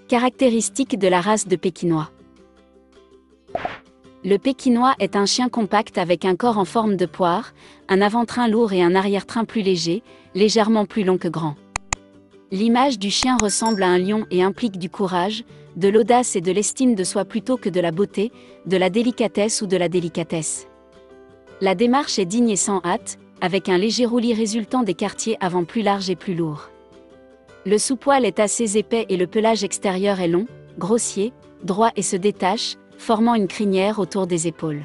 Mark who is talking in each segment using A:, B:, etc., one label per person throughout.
A: Caractéristiques de la race de Pékinois. Le Pékinois est un chien compact avec un corps en forme de poire, un avant-train lourd et un arrière-train plus léger, légèrement plus long que grand. L'image du chien ressemble à un lion et implique du courage, de l'audace et de l'estime de soi plutôt que de la beauté, de la délicatesse ou de la délicatesse. La démarche est digne et sans hâte, avec un léger roulis résultant des quartiers avant plus larges et plus lourds. Le sous-poil est assez épais et le pelage extérieur est long, grossier, droit et se détache, formant une crinière autour des épaules.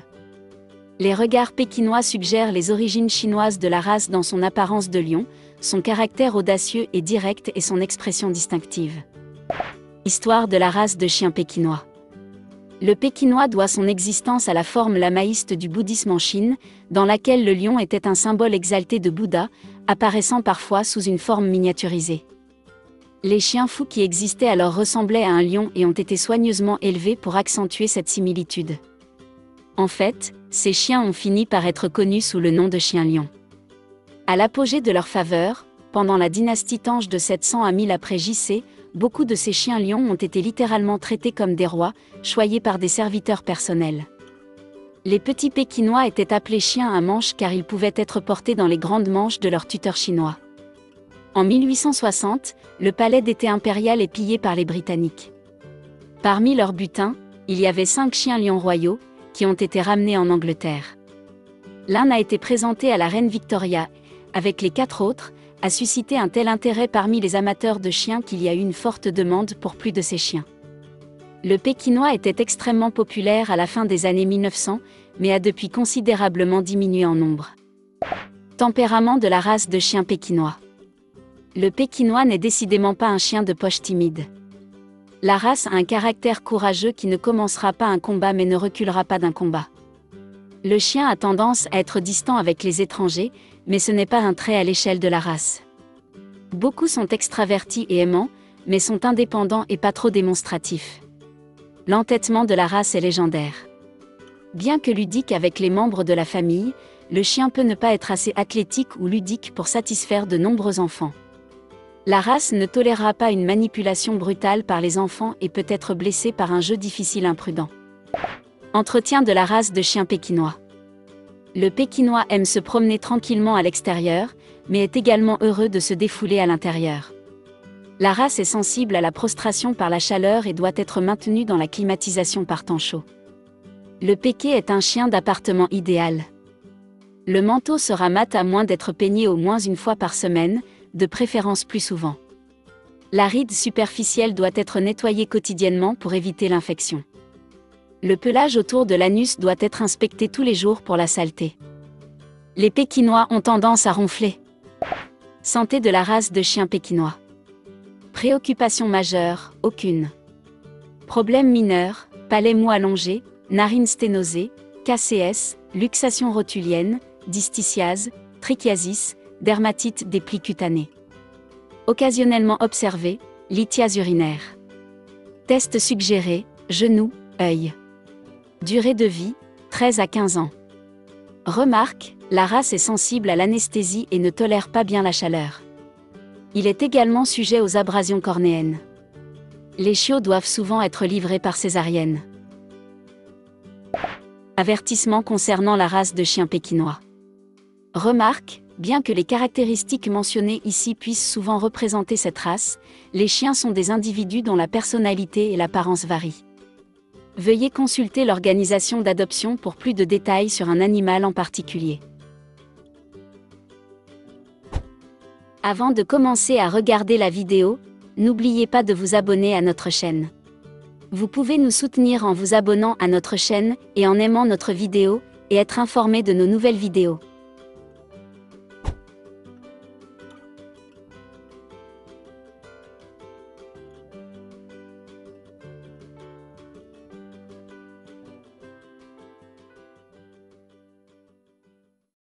A: Les regards pékinois suggèrent les origines chinoises de la race dans son apparence de lion, son caractère audacieux et direct et son expression distinctive. Histoire de la race de chien pékinois. Le pékinois doit son existence à la forme lamaïste du bouddhisme en Chine, dans laquelle le lion était un symbole exalté de Bouddha, apparaissant parfois sous une forme miniaturisée. Les chiens fous qui existaient alors ressemblaient à un lion et ont été soigneusement élevés pour accentuer cette similitude. En fait, ces chiens ont fini par être connus sous le nom de chiens-lions. À l'apogée de leur faveur, pendant la dynastie Tange de 700 à 1000 après JC, beaucoup de ces chiens-lions ont été littéralement traités comme des rois, choyés par des serviteurs personnels. Les petits pékinois étaient appelés chiens à manches car ils pouvaient être portés dans les grandes manches de leurs tuteurs chinois. En 1860, le palais d'été impérial est pillé par les Britanniques. Parmi leurs butins, il y avait 5 chiens-lions royaux, qui ont été ramenés en Angleterre. L'un a été présenté à la reine Victoria, avec les 4 autres, a suscité un tel intérêt parmi les amateurs de chiens qu'il y a eu une forte demande pour plus de ces chiens. Le pékinois était extrêmement populaire à la fin des années 1900, mais a depuis considérablement diminué en nombre. Tempérament de la race de chien pékinois. Le pékinois n'est décidément pas un chien de poche timide. La race a un caractère courageux qui ne commencera pas un combat mais ne reculera pas d'un combat. Le chien a tendance à être distant avec les étrangers, mais ce n'est pas un trait à l'échelle de la race. Beaucoup sont extravertis et aimants, mais sont indépendants et pas trop démonstratifs. L'entêtement de la race est légendaire. Bien que ludique avec les membres de la famille, le chien peut ne pas être assez athlétique ou ludique pour satisfaire de nombreux enfants. La race ne tolérera pas une manipulation brutale par les enfants et peut être blessée par un jeu difficile imprudent. Entretien de la race de chien pékinois. Le pékinois aime se promener tranquillement à l'extérieur, mais est également heureux de se défouler à l'intérieur. La race est sensible à la prostration par la chaleur et doit être maintenue dans la climatisation par temps chaud. Le péké est un chien d'appartement idéal. Le manteau sera mat à moins d'être peigné au moins une fois par semaine, de préférence plus souvent. La ride superficielle doit être nettoyée quotidiennement pour éviter l'infection. Le pelage autour de l'anus doit être inspecté tous les jours pour la saleté. Les pékinois ont tendance à ronfler. Santé de la race de chien pékinois. Préoccupation majeure, aucune. Problèmes mineurs, palais mou allongé, narines sténosées, KCS, luxation rotulienne, dysticiase, trichiasis, dermatite des plis cutanés. Occasionnellement observé, lithiase urinaire. Test suggéré, genou, œil. Durée de vie, 13 à 15 ans. Remarque, la race est sensible à l'anesthésie et ne tolère pas bien la chaleur. Il est également sujet aux abrasions cornéennes. Les chiots doivent souvent être livrés par césarienne. Avertissement concernant la race de chien pékinois. Remarque, bien que les caractéristiques mentionnées ici puissent souvent représenter cette race, les chiens sont des individus dont la personnalité et l'apparence varient. Veuillez consulter l'organisation d'adoption pour plus de détails sur un animal en particulier. Avant de commencer à regarder la vidéo, n'oubliez pas de vous abonner à notre chaîne. Vous pouvez nous soutenir en vous abonnant à notre chaîne et en aimant notre vidéo, et être informé de nos nouvelles vidéos.